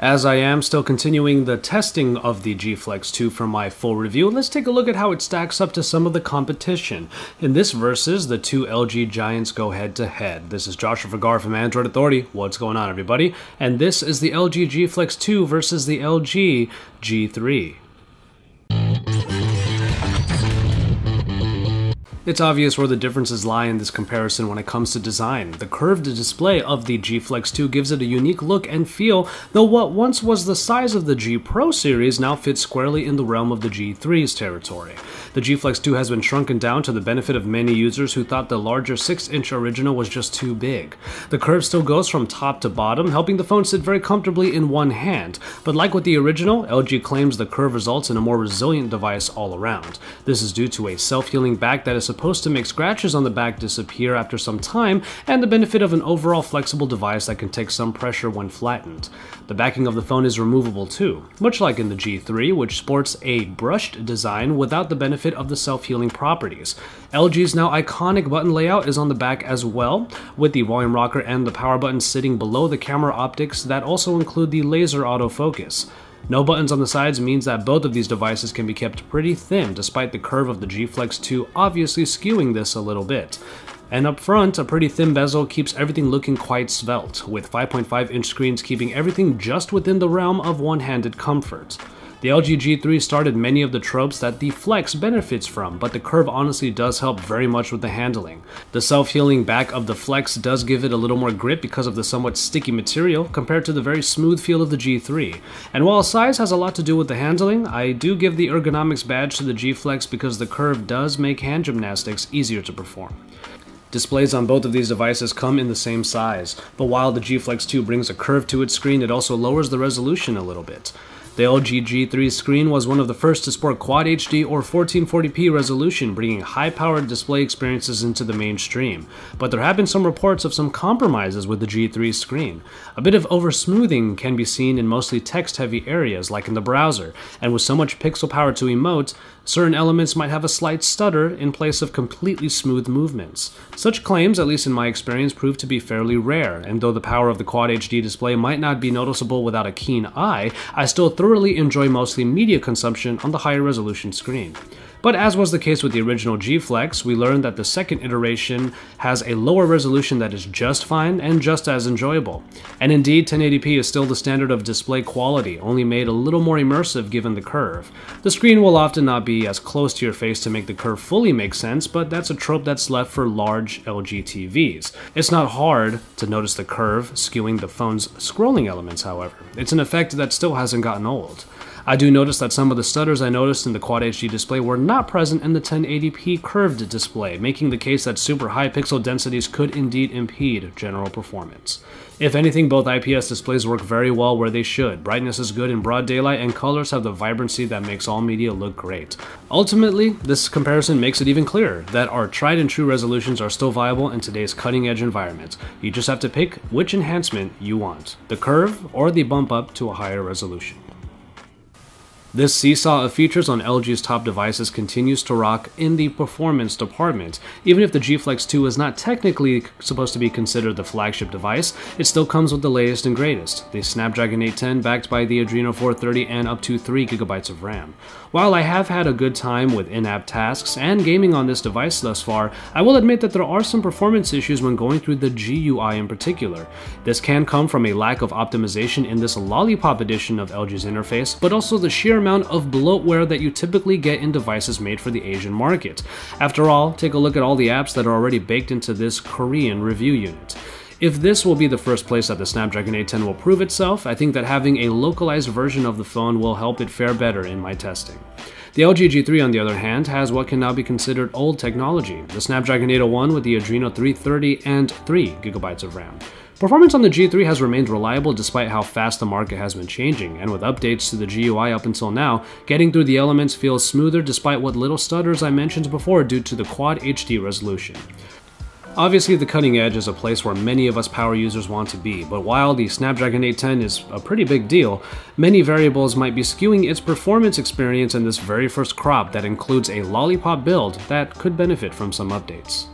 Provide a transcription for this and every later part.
As I am still continuing the testing of the G Flex 2 for my full review, let's take a look at how it stacks up to some of the competition. In this versus, the two LG giants go head to head. This is Joshua Vergara from Android Authority. What's going on, everybody? And this is the LG G Flex 2 versus the LG G3. It's obvious where the differences lie in this comparison when it comes to design. The curved display of the G Flex 2 gives it a unique look and feel, though what once was the size of the G Pro series now fits squarely in the realm of the G3's territory. The G Flex 2 has been shrunken down to the benefit of many users who thought the larger 6-inch original was just too big. The curve still goes from top to bottom, helping the phone sit very comfortably in one hand, but like with the original, LG claims the curve results in a more resilient device all around. This is due to a self-healing back that is supposed to make scratches on the back disappear after some time, and the benefit of an overall flexible device that can take some pressure when flattened. The backing of the phone is removable too, much like in the G3, which sports a brushed design without the benefit of the self-healing properties. LG's now iconic button layout is on the back as well, with the volume rocker and the power button sitting below the camera optics that also include the laser autofocus. No buttons on the sides means that both of these devices can be kept pretty thin, despite the curve of the G Flex 2 obviously skewing this a little bit. And up front, a pretty thin bezel keeps everything looking quite svelte, with 5.5-inch screens keeping everything just within the realm of one-handed comfort. The LG G3 started many of the tropes that the Flex benefits from, but the curve honestly does help very much with the handling. The self-healing back of the Flex does give it a little more grip because of the somewhat sticky material compared to the very smooth feel of the G3. And while size has a lot to do with the handling, I do give the ergonomics badge to the G Flex because the curve does make hand gymnastics easier to perform. Displays on both of these devices come in the same size, but while the G Flex 2 brings a curve to its screen, it also lowers the resolution a little bit. The LG G3 screen was one of the first to sport Quad HD or 1440p resolution, bringing high-powered display experiences into the mainstream. But there have been some reports of some compromises with the G3 screen. A bit of over-smoothing can be seen in mostly text-heavy areas, like in the browser, and with so much pixel power to emote, certain elements might have a slight stutter in place of completely smooth movements. Such claims, at least in my experience, prove to be fairly rare, and though the power of the Quad HD display might not be noticeable without a keen eye, I still thoroughly enjoy mostly media consumption on the higher resolution screen. But as was the case with the original G Flex, we learned that the second iteration has a lower resolution that is just fine and just as enjoyable. And indeed, 1080p is still the standard of display quality, only made a little more immersive given the curve. The screen will often not be as close to your face to make the curve fully make sense, but that's a trope that's left for large LG TVs. It's not hard to notice the curve skewing the phone's scrolling elements, however. It's an effect that still hasn't gotten old. I do notice that some of the stutters I noticed in the Quad HD display were not present in the 1080p curved display, making the case that super high pixel densities could indeed impede general performance. If anything, both IPS displays work very well where they should. Brightness is good in broad daylight, and colors have the vibrancy that makes all media look great. Ultimately, this comparison makes it even clearer that our tried and true resolutions are still viable in today's cutting-edge environment. You just have to pick which enhancement you want, the curve or the bump up to a higher resolution. This seesaw of features on LG's top devices continues to rock in the performance department. Even if the G Flex 2 is not technically supposed to be considered the flagship device, it still comes with the latest and greatest, the Snapdragon 810 backed by the Adreno 430 and up to 3GB of RAM. While I have had a good time with in-app tasks and gaming on this device thus far, I will admit that there are some performance issues when going through the GUI in particular. This can come from a lack of optimization in this Lollipop edition of LG's interface, but also the sheer amount of bloatware that you typically get in devices made for the Asian market. After all, take a look at all the apps that are already baked into this Korean review unit. If this will be the first place that the Snapdragon 810 will prove itself, I think that having a localized version of the phone will help it fare better in my testing. The LG G3, on the other hand, has what can now be considered old technology, the Snapdragon 801 with the Adreno 330 and 3GB of RAM. Performance on the G3 has remained reliable despite how fast the market has been changing, and with updates to the GUI up until now, getting through the elements feels smoother despite what little stutters I mentioned before due to the Quad HD resolution. Obviously, the cutting edge is a place where many of us power users want to be, but while the Snapdragon 810 is a pretty big deal, many variables might be skewing its performance experience in this very first crop that includes a Lollipop build that could benefit from some updates.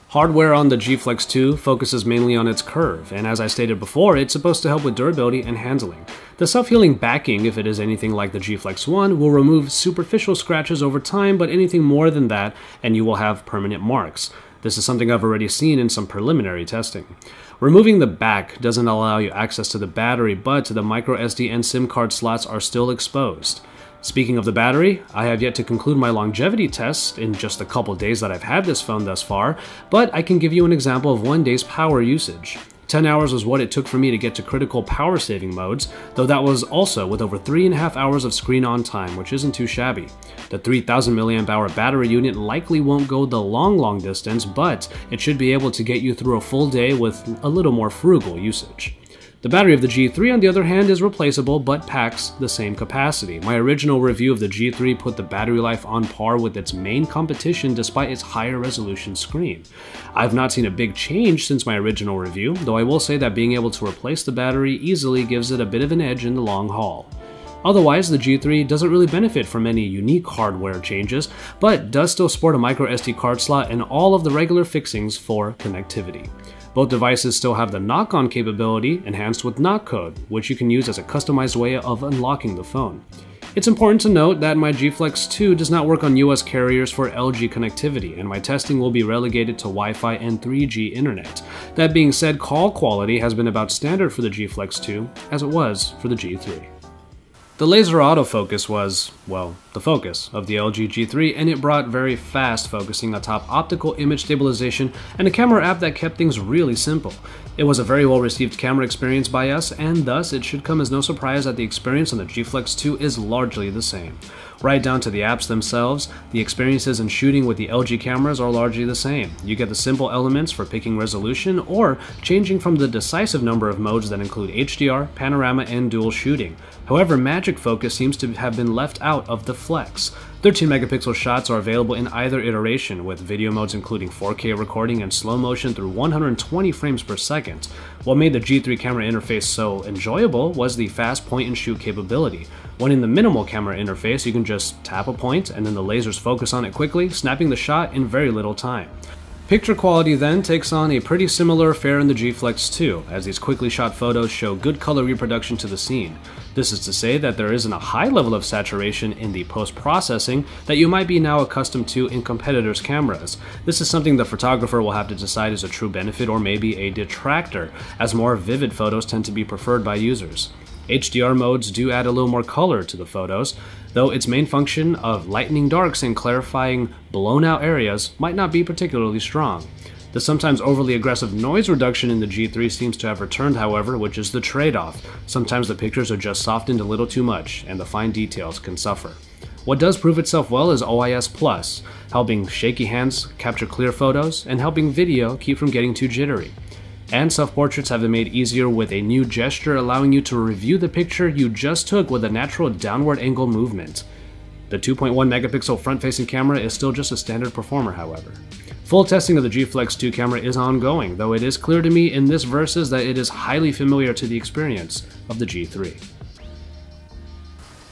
Hardware on the G Flex 2 focuses mainly on its curve, and as I stated before, it's supposed to help with durability and handling. The self-healing backing, if it is anything like the G Flex 1, will remove superficial scratches over time, but anything more than that, and you will have permanent marks. This is something I've already seen in some preliminary testing. Removing the back doesn't allow you access to the battery, but the microSD and SIM card slots are still exposed. Speaking of the battery, I have yet to conclude my longevity tests in just a couple days that I've had this phone thus far, but I can give you an example of 1 day's power usage. 10 hours was what it took for me to get to critical power saving modes, though that was also with over 3.5 hours of screen on time, which isn't too shabby. The 3000 mAh battery unit likely won't go the long distance, but it should be able to get you through a full day with a little more frugal usage. The battery of the G3, on the other hand, is replaceable but packs the same capacity. My original review of the G3 put the battery life on par with its main competition despite its higher resolution screen. I've not seen a big change since my original review, though I will say that being able to replace the battery easily gives it a bit of an edge in the long haul. Otherwise, the G3 doesn't really benefit from any unique hardware changes, but does still sport a microSD card slot and all of the regular fixings for connectivity. Both devices still have the knock-on capability, enhanced with knock code, which you can use as a customized way of unlocking the phone. It's important to note that my G Flex 2 does not work on US carriers for LG connectivity, and my testing will be relegated to Wi-Fi and 3G internet. That being said, call quality has been about standard for the G Flex 2, as it was for the G3. The laser autofocus was, well, the focus of the LG G3, and it brought very fast focusing atop optical image stabilization and a camera app that kept things really simple. It was a very well received camera experience by us, and thus it should come as no surprise that the experience on the G Flex 2 is largely the same. Right down to the apps themselves, the experiences in shooting with the LG cameras are largely the same. You get the simple elements for picking resolution or changing from the decisive number of modes that include HDR, panorama, and dual shooting. However, magic focus seems to have been left out of the Flex. 13 megapixel shots are available in either iteration, with video modes including 4K recording and slow motion through 120 frames per second. What made the G3 camera interface so enjoyable was the fast point and shoot capability. When in the minimal camera interface, you can just tap a point and then the lasers focus on it quickly, snapping the shot in very little time. Picture quality then takes on a pretty similar fare in the G Flex 2, as these quickly shot photos show good color reproduction to the scene. This is to say that there isn't a high level of saturation in the post-processing that you might be now accustomed to in competitors' cameras. This is something the photographer will have to decide is a true benefit or maybe a detractor, as more vivid photos tend to be preferred by users. HDR modes do add a little more color to the photos, though its main function of lightening darks and clarifying blown-out areas might not be particularly strong. The sometimes overly aggressive noise reduction in the G3 seems to have returned, however, which is the trade-off. Sometimes the pictures are just softened a little too much, and the fine details can suffer. What does prove itself well is OIS+, helping shaky hands capture clear photos, and helping video keep from getting too jittery. And self-portraits have been made easier with a new gesture allowing you to review the picture you just took with a natural downward angle movement. The 2.1 megapixel front-facing camera is still just a standard performer, however. Full testing of the G Flex 2 camera is ongoing, though it is clear to me in this versus that it is highly familiar to the experience of the G3.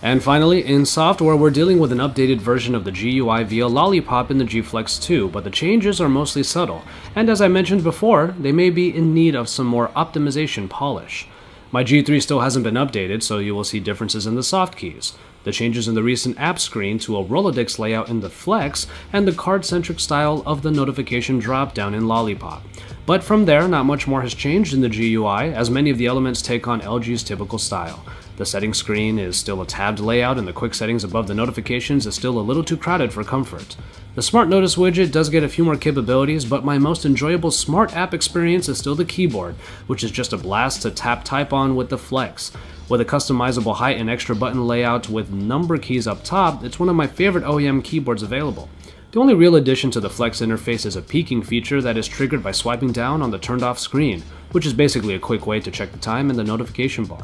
And finally, in software, we're dealing with an updated version of the GUI via Lollipop in the G Flex 2, but the changes are mostly subtle, and as I mentioned before, they may be in need of some more optimization polish. My G3 still hasn't been updated, so you will see differences in the soft keys, the changes in the recent app screen to a Rolodex layout in the Flex, and the card-centric style of the notification drop-down in Lollipop. But from there, not much more has changed in the GUI, as many of the elements take on LG's typical style. The settings screen is still a tabbed layout, and the quick settings above the notifications is still a little too crowded for comfort. The Smart Notice widget does get a few more capabilities, but my most enjoyable smart app experience is still the keyboard, which is just a blast to tap-type on with the Flex. With a customizable height and extra button layout with number keys up top, it's one of my favorite OEM keyboards available. The only real addition to the Flex interface is a peeking feature that is triggered by swiping down on the turned off screen, which is basically a quick way to check the time in the notification bar.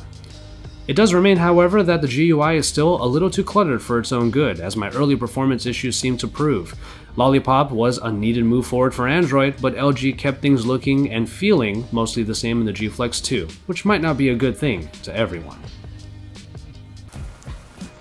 It does remain, however, that the GUI is still a little too cluttered for its own good, as my early performance issues seem to prove. Lollipop was a needed move forward for Android, but LG kept things looking and feeling mostly the same in the G Flex 2, which might not be a good thing to everyone.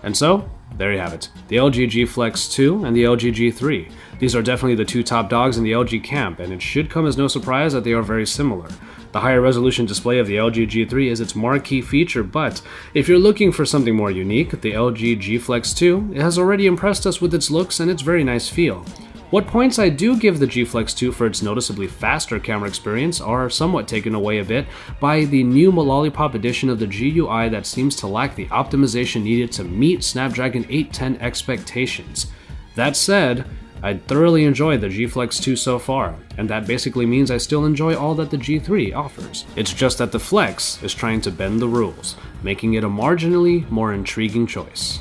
And so, there you have it, the LG G Flex 2 and the LG G3. These are definitely the two top dogs in the LG camp, and it should come as no surprise that they are very similar. The higher resolution display of the LG G3 is its marquee feature, but if you're looking for something more unique, the LG G Flex 2 has already impressed us with its looks and its very nice feel. What points I do give the G Flex 2 for its noticeably faster camera experience are somewhat taken away a bit by the new Lollipop edition of the GUI that seems to lack the optimization needed to meet Snapdragon 810 expectations. That said, I thoroughly enjoyed the G Flex 2 so far, and that basically means I still enjoy all that the G3 offers. It's just that the Flex is trying to bend the rules, making it a marginally more intriguing choice.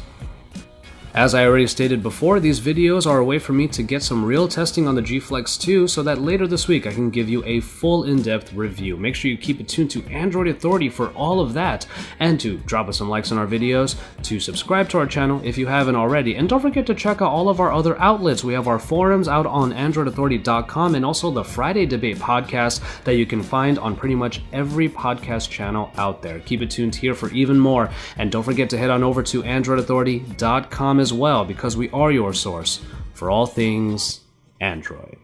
As I already stated before, these videos are a way for me to get some real testing on the G Flex 2 so that later this week I can give you a full in-depth review. Make sure you keep it tuned to Android Authority for all of that, and to drop us some likes on our videos, to subscribe to our channel if you haven't already, and don't forget to check out all of our other outlets. We have our forums out on AndroidAuthority.com and also the Friday Debate podcast that you can find on pretty much every podcast channel out there. Keep it tuned here for even more, and don't forget to head on over to AndroidAuthority.com as well, because we are your source for all things Android.